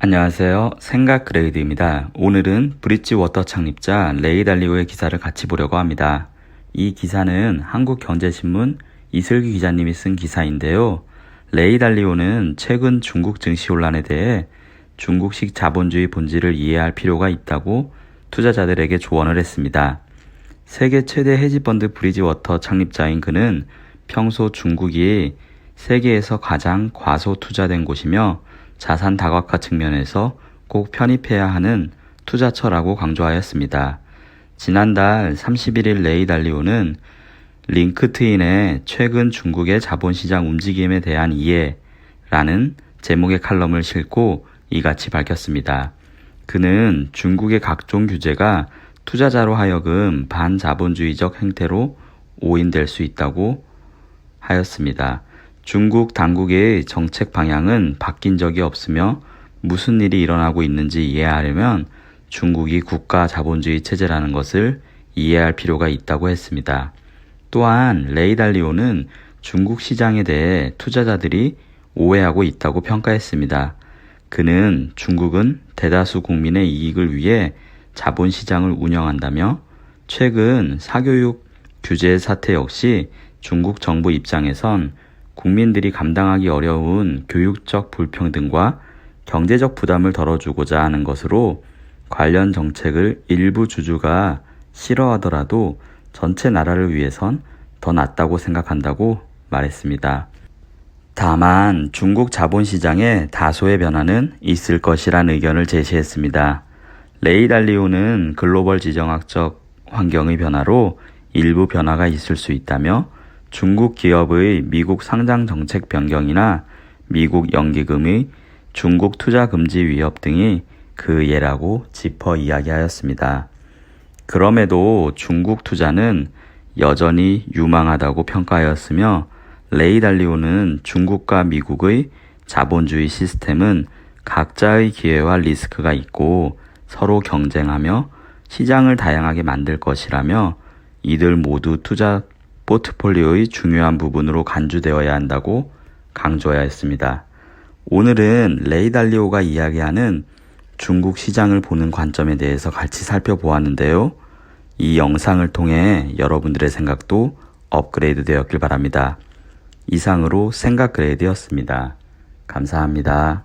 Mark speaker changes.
Speaker 1: 안녕하세요. 생각그레이드입니다. 오늘은 브릿지워터 창립자 레이 달리오의 기사를 같이 보려고 합니다. 이 기사는 한국경제신문 이슬기 기자님이 쓴 기사인데요. 레이 달리오는 최근 중국 증시 혼란에 대해 중국식 자본주의 본질을 이해할 필요가 있다고 투자자들에게 조언을 했습니다. 세계 최대 헤지펀드 브릿지워터 창립자인 그는 평소 중국이 세계에서 가장 과소 투자된 곳이며 자산 다각화 측면에서 꼭 편입해야 하는 투자처라고 강조하였습니다. 지난달 31일 레이 달리오는 링크트인에 최근 중국의 자본시장 움직임에 대한 이해라는 제목의 칼럼을 싣고 이같이 밝혔습니다. 그는 중국의 각종 규제가 투자자로 하여금 반자본주의적 행태로 오인될 수 있다고 하였습니다. 중국 당국의 정책 방향은 바뀐 적이 없으며 무슨 일이 일어나고 있는지 이해하려면 중국이 국가 자본주의 체제라는 것을 이해할 필요가 있다고 했습니다. 또한 레이 달리오는 중국 시장에 대해 투자자들이 오해하고 있다고 평가했습니다. 그는 중국은 대다수 국민의 이익을 위해 자본시장을 운영한다며 최근 사교육 규제 사태 역시 중국 정부 입장에선 국민들이 감당하기 어려운 교육적 불평등과 경제적 부담을 덜어주고자 하는 것으로 관련 정책을 일부 주주가 싫어하더라도 전체 나라를 위해선 더 낫다고 생각한다고 말했습니다. 다만 중국 자본시장에 다소의 변화는 있을 것이란 의견을 제시했습니다. 레이 달리오는 글로벌 지정학적 환경의 변화로 일부 변화가 있을 수 있다며 중국 기업의 미국 상장 정책 변경이나 미국 연기금의 중국 투자 금지 위협 등이 그 예라고 짚어 이야기하였습니다. 그럼에도 중국 투자는 여전히 유망하다고 평가하였으며 레이 달리오는 중국과 미국의 자본주의 시스템은 각자의 기회와 리스크가 있고 서로 경쟁하며 시장을 다양하게 만들 것이라며 이들 모두 투자 포트폴리오의 중요한 부분으로 간주되어야 한다고 강조하였습니다. 오늘은 레이 달리오가 이야기하는 중국 시장을 보는 관점에 대해서 같이 살펴보았는데요. 이 영상을 통해 여러분들의 생각도 업그레이드 되었길 바랍니다. 이상으로 생각그레이드였습니다. 감사합니다.